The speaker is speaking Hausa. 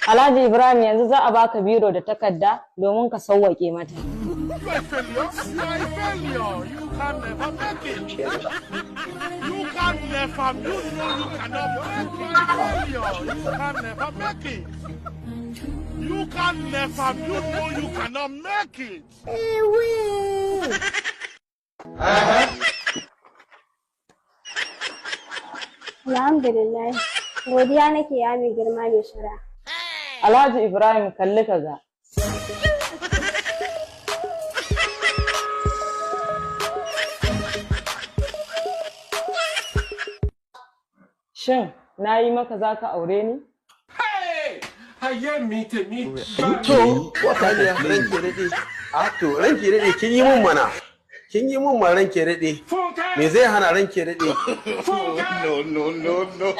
Alhaji Ibrahim yanzu za a baka biro da takarda domin ka sauwaƙe mata. You can never, you know you cannot make it. Alhamdulillah. Godiya nake ya mai girma mai shari'a. Alhaji Ibrahim kalli ka ga. Shin na yi maka za ka aure ni? To, wata ne ranke daɗe. A to, ranke daɗe kin yi mun mana. Kin yi mun ma ranke daɗe. Me zai hana ranke daɗe? No.